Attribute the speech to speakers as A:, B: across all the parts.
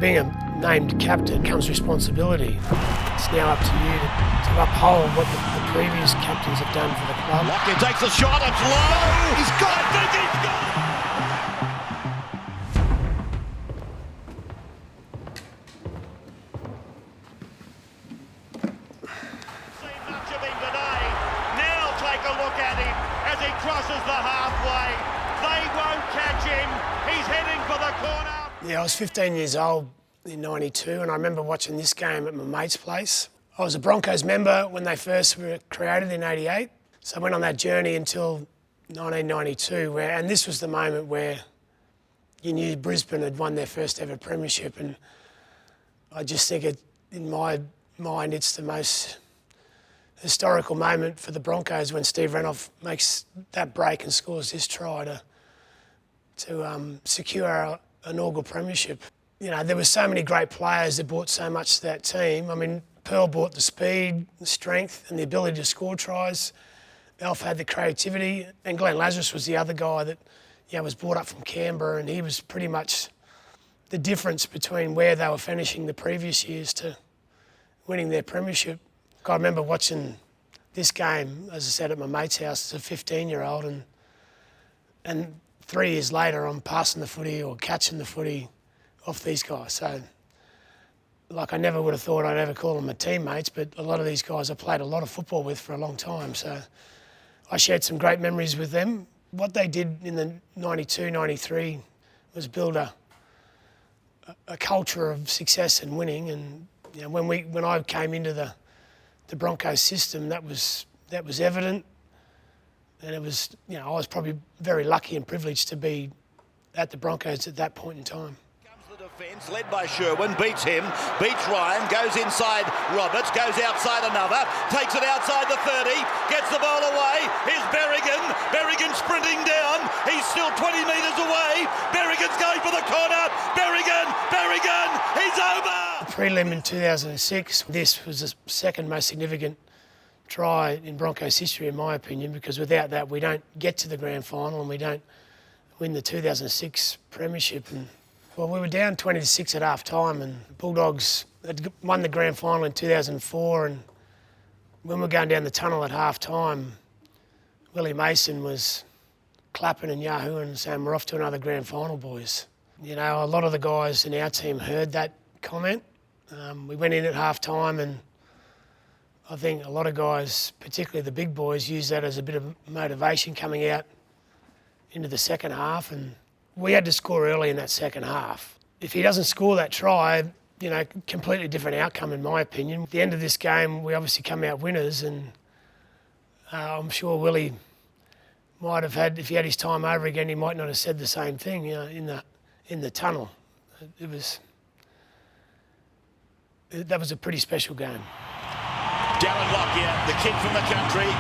A: Being a named captain comes responsibility. It's now up to you to uphold what the previous captains have done for the club.
B: Lockyer takes a shot, it's low! He's got it! I think he's got it! Seen much of him today. Now take a look at him as he crosses the halfway. They won't catch him. He's heading for the corner.
A: Yeah, I was 15 years old in '92 and I remember watching this game at my mate's place. I was a Broncos member when they first were created in '88. So I went on that journey until 1992 and this was the moment where you knew Brisbane had won their first ever premiership, and I just think in my mind it's the most historical moment for the Broncos when Steve Renouf makes that break and scores this try to secure our inaugural premiership. You know, there were so many great players that brought so much to that team. I mean, Pearl brought the speed, the strength and the ability to score tries. Alf had the creativity, and Glenn Lazarus was the other guy that was brought up from Canberra, and he was pretty much the difference between where they were finishing the previous years to winning their premiership. I remember watching this game, as I said, at my mate's house as a 15-year-old, and 3 years later I'm passing the footy or catching the footy off these guys. So, like, I never would have thought I'd ever call them my teammates, but a lot of these guys I played a lot of football with for a long time. So I shared some great memories with them. What they did in the 92, 93 was build a culture of success and winning. And you know, when I came into the Broncos system, that was evident. And it was, you know, I was probably very lucky and privileged to be at the Broncos at that point in time.
B: Comes the defence, led by Sherwin, beats him, beats Ryan, goes inside Roberts, goes outside another, takes it outside the 30, gets the ball away. Here's Berrigan sprinting down. He's still 20 metres away. Berrigan's going for the corner. Berrigan, he's over.
A: The prelim in 2006, this was the second most significant try in Broncos history, in my opinion, because without that we don't get to the grand final and we don't win the 2006 premiership. And well, we were down 20-6 at half time, and the Bulldogs had won the grand final in 2004, and when we were going down the tunnel at half time, Willie Mason was clapping and yahooing and saying, "We're off to another grand final, boys." You know, a lot of the guys in our team heard that comment. We went in at half time, and I think a lot of guys, particularly the big boys, used that as a bit of motivation coming out into the second half, and we had to score early in that second half. If he doesn't score that try, you know, completely different outcome in my opinion. At the end of this game, we obviously come out winners, and I'm sure Willie might have had, if he had his time over again, he might not have said the same thing, you know, in the tunnel. That was a pretty special game.
B: Darren Lockyer, the kid from the country,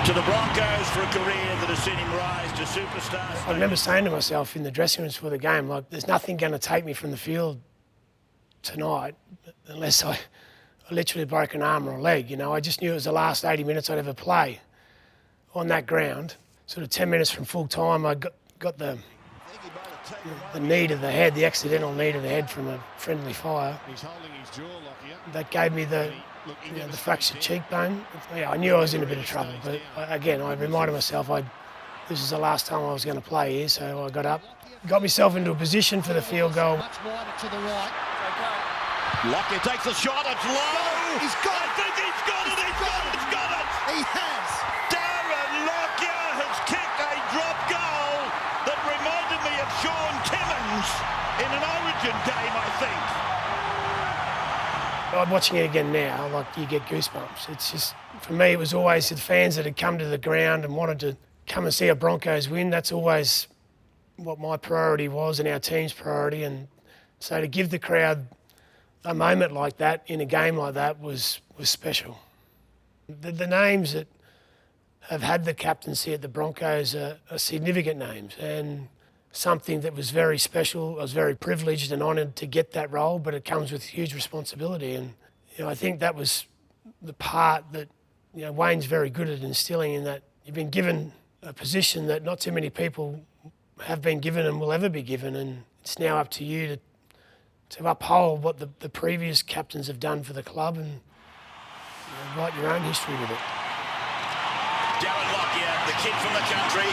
B: to the Broncos for a career that has seen him rise to superstar.
A: I remember saying to myself in the dressing rooms for the game, like, there's nothing going to take me from the field tonight unless I literally broke an arm or a leg. You know, I just knew it was the last 80 minutes I'd ever play on that ground. Sort of 10 minutes from full time, I got the knee to the head, the accidental knee to the head from a friendly fire.
C: He's holding his jaw, Lockyer.
A: That gave me the fractured cheekbone. Yeah, I knew I was in a bit of trouble, but again, I reminded myself this is the last time I was going to play here, so I got up, got myself into a position for the field goal.
C: Much wider to the right.
B: Lockyer takes the shot, it's low!
C: He's got it!
B: I think he's got it! He's got it!
C: He has!
B: Darren Lockyer has kicked a drop goal that reminded me of Sean Timmins in an Origin game, I think.
A: I'm watching it again now, like, you get goosebumps. It's just, for me, it was always the fans that had come to the ground and wanted to come and see our Broncos win. That's always what my priority was and our team's priority. And so to give the crowd a moment like that in a game like that was special. The names that have had the captaincy at the Broncos are significant names, and something that was very special. I was very privileged and honoured to get that role, but it comes with huge responsibility. And you know, I think that was the part that, you know, Wayne's very good at instilling, in that you've been given a position that not too many people have been given and will ever be given, and it's now up to you to uphold what the previous captains have done for the club and write your own history with it.
D: Darren Lockyer, the kid from the country,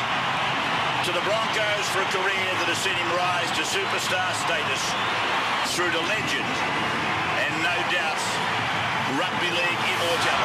D: to the Broncos for a career that has seen him rise to superstar status, through to legend and no doubts rugby league immortality.